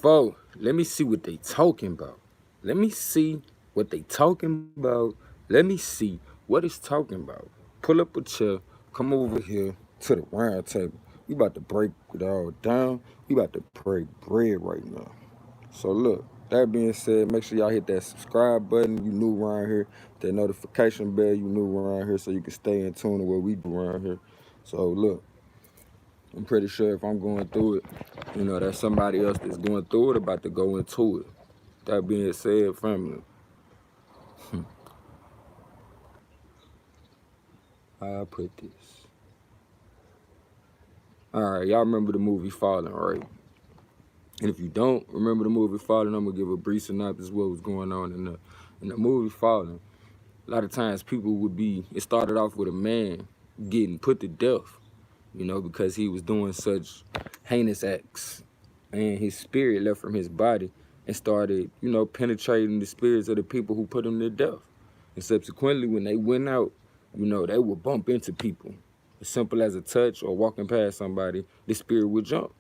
Before, let me see what they talking about. Let me see what they talking about. Let me see what it's talking about. Pull up a chair, come over here to the round table. We about to break it all down. We about to break bread right now. So look, that being said, make sure y'all hit that subscribe button. You new around here. That notification bell, you new around here, so you can stay in tune to what we do around here. So look, I'm pretty sure if I'm going through it, there's somebody else that's going through it about to go into it. That being said, family, how I put this. All right, y'all remember the movie Fallen, right? And if you don't remember the movie Fallen, I'm gonna give a brief synopsis of what was going on in the movie Fallen. A lot of times people would be, it started off with a man getting put to death, because he was doing such heinous acts. And his spirit left from his body and started, penetrating the spirits of the people who put him to death. And subsequently, when they went out, they would bump into people. As simple as a touch or walking past somebody, the spirit would jump.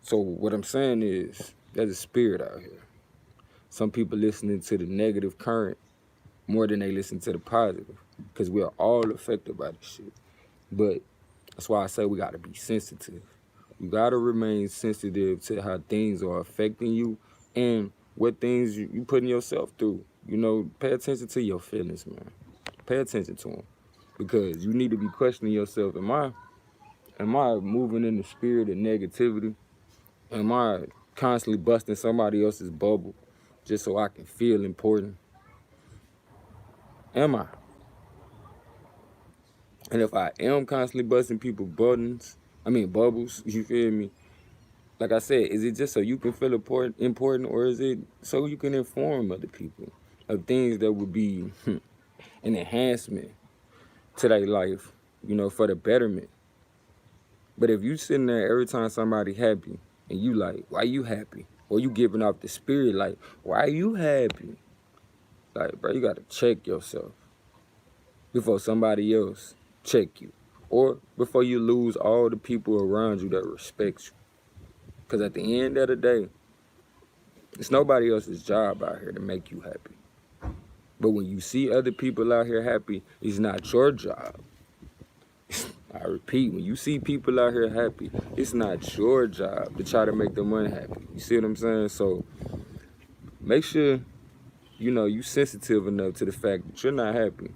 So what I'm saying is, there's a spirit out here. Some people listening to the negative current more than they listen to the positive, because we are all affected by this shit. But that's why I say we gotta be sensitive. You gotta remain sensitive to how things are affecting you and what things you putting yourself through. Pay attention to your feelings, man. Pay attention to them, because you need to be questioning yourself. Am I moving in the spirit of negativity? Am I constantly busting somebody else's bubble just so I can feel important? Am I? And if I am constantly busting people bubbles, you feel me? Like I said, is it just so you can feel important, or is it so you can inform other people of things that would be an enhancement to their life, for the betterment? But if you sitting there every time somebody happy and you like, why you happy? Or you giving off the spirit like, why you happy? Like, bro, you gotta check yourself before somebody else check you. Or before you lose all the people around you that respect you. Because at the end of the day, it's nobody else's job out here to make you happy. But when you see other people out here happy, it's not your job. I repeat, when you see people out here happy, it's not your job to try to make them unhappy. You see what I'm saying? So make sure, you sensitive enough to the fact that you're not happy.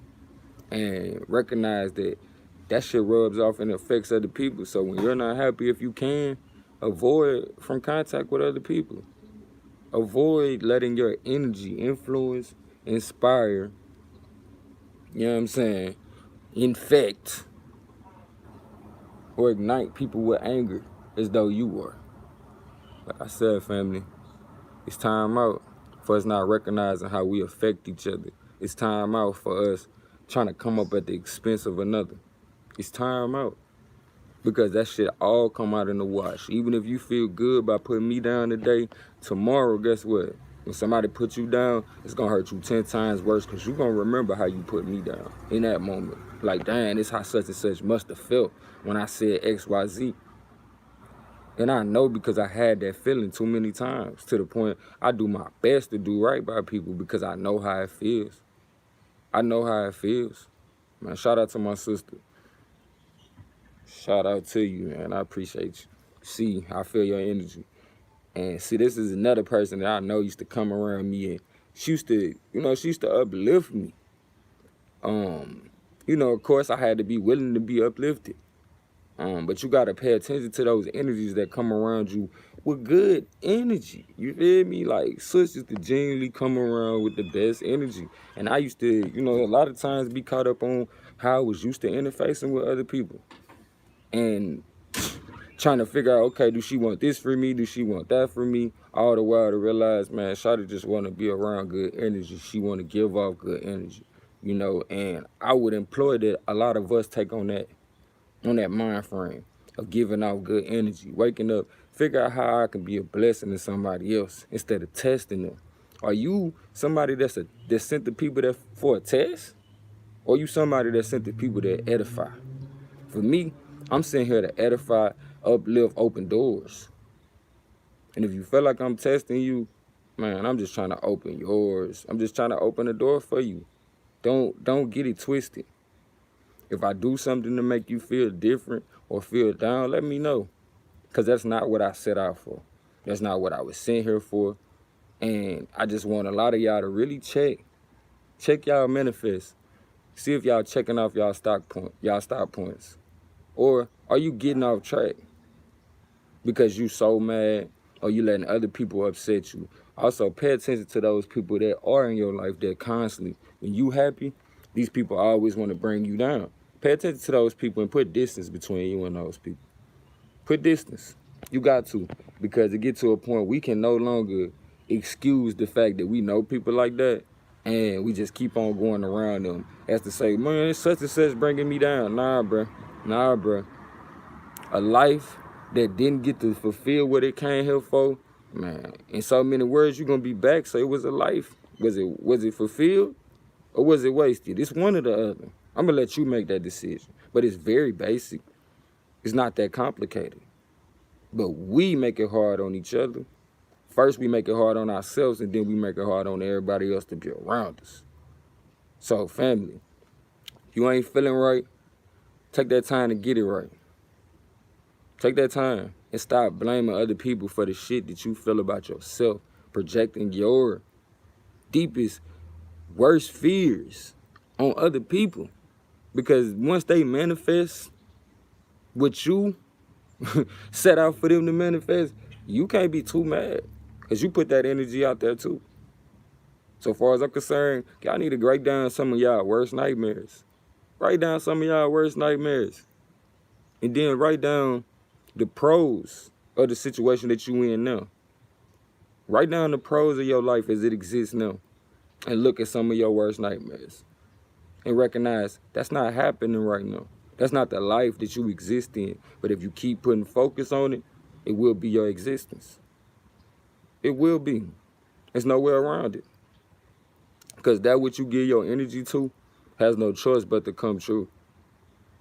And recognize that shit rubs off and affects other people. So when you're not happy, if you can, avoid from contact with other people. Avoid letting your energy influence, inspire, you know what I'm saying, infect, or ignite people with anger as though you were. Like I said, family, it's time out for us not recognizing how we affect each other. It's time out for us trying to come up at the expense of another. It's time out. Because that shit all come out in the wash. Even if you feel good by putting me down today, tomorrow, guess what? When somebody puts you down, it's gonna hurt you 10 times worse, because you're gonna remember how you put me down in that moment. Like, dang, this how such and such must have felt when I said XYZ. And I know, because I had that feeling too many times, to the point I do my best to do right by people because I know how it feels. I know how it feels. Man, shout out to my sister. Shout out to you, man. I appreciate you. See, I feel your energy. And see, this is another person that I know used to come around me, and she used to uplift me. Of course I had to be willing to be uplifted. But you gotta pay attention to those energies that come around you with good energy. You feel me? Like, sis used to genuinely come around with the best energy. And I used to, a lot of times be caught up on how I was used to interfacing with other people. And trying to figure out, okay, do she want this for me? Do she want that for me? All the while to realize, man, Shawty just want to be around good energy. She want to give off good energy, and I would employ that a lot of us take on that mind frame of giving out good energy, waking up, figure out how I can be a blessing to somebody else instead of testing them. Are you somebody that sent the people that for a test? Or you somebody that sent the people that edify? For me, I'm sitting here to edify, uplift, open doors. And if you feel like I'm testing you, man, I'm just trying to open yours. I'm just trying to open the door for you. Don't get it twisted. If I do something to make you feel different or feel down, let me know. Because that's not what I set out for. That's not what I was sent here for. And I just want a lot of y'all to really check y'all manifest. See if y'all checking off y'all stop points. Or are you getting off track because you so mad or you letting other people upset you? Also, pay attention to those people that are in your life that constantly, when you happy, these people always want to bring you down. Pay attention to those people and put distance between you and those people. Put distance. You got to, because it get to a point we can no longer excuse the fact that we know people like that and we just keep on going around them as to say, man, it's such and such bringing me down. Nah, bruh. A life that didn't get to fulfill what it came here for, man, in so many words, you're going to be back. So it was a life. Was it fulfilled or was it wasted? It's one or the other. I'm going to let you make that decision. But it's very basic. It's not that complicated. But we make it hard on each other. First, we make it hard on ourselves, and then we make it hard on everybody else to be around us. So, family, you ain't feeling right, take that time to get it right. Take that time and stop blaming other people for the shit that you feel about yourself, projecting your deepest, worst fears on other people. Because once they manifest what you set out for them to manifest, you can't be too mad because you put that energy out there too. So far as I'm concerned, y'all need to write down some of y'all worst nightmares. Write down some of y'all worst nightmares. And then write down the pros of the situation that you in now. Write down the pros of your life as it exists now. And look at some of your worst nightmares. And recognize that's not happening right now. That's not the life that you exist in. But if you keep putting focus on it, it will be your existence. It will be. There's no way around it. Because that what you give your energy to has no choice but to come true.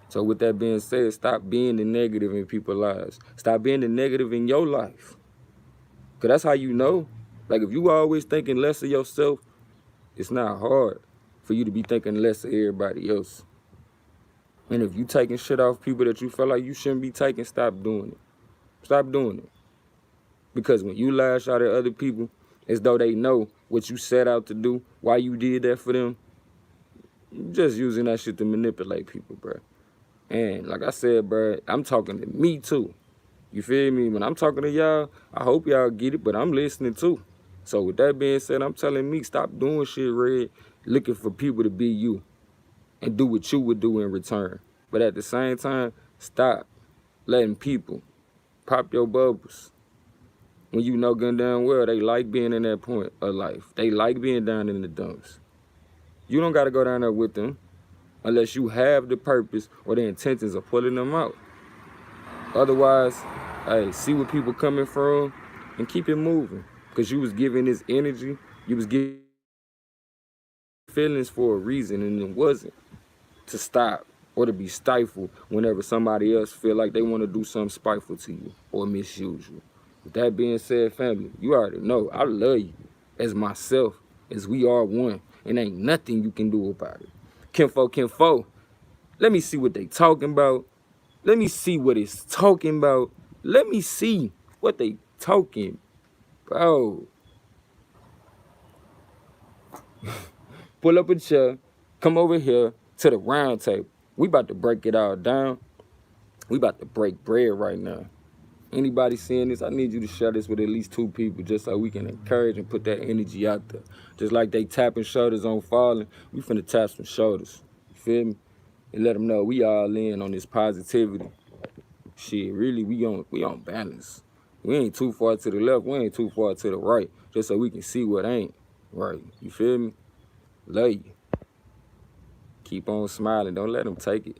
So with that being said, stop being the negative in people's lives. Stop being the negative in your life. Because that's how you know. Like if you always thinking less of yourself, it's not hard for you to be thinking less of everybody else. And if you taking shit off people that you feel like you shouldn't be taking, stop doing it. Stop doing it. Because when you lash out at other people as though they know what you set out to do, why you did that for them, you're just using that shit to manipulate people, bro. And like I said, bro, I'm talking to me too. You feel me? When I'm talking to y'all, I hope y'all get it, but I'm listening too. So with that being said, I'm telling me, stop doing shit, Red, looking for people to be you and do what you would do in return. But at the same time, stop letting people pop your bubbles when you know good and damn well they like being in that point of life. They like being down in the dumps. You don't got to go down there with them unless you have the purpose or the intentions of pulling them out. Otherwise, hey, see where people coming from and keep it moving. Because you was giving this energy, you was giving feelings for a reason, and it wasn't to stop or to be stifled whenever somebody else feel like they want to do something spiteful to you or misuse you. With that being said, family, you already know I love you as myself, as we are one, and ain't nothing you can do about it. Kinfo, let me see what they talking about. Let me see what it's talking about. Let me see what they talking, bro. Pull up a chair, come over here to the round table. We about to break it all down. We about to break bread right now. Anybody seeing this, I need you to share this with at least 2 people just so we can encourage and put that energy out there. Just like they tapping shoulders on falling, we finna tap some shoulders. You feel me? And let them know we all in on this positivity. Shit, really, we on balance. We ain't too far to the left, we ain't too far to the right, just so we can see what ain't right. You feel me? Love you. Keep on smiling, don't let them take it.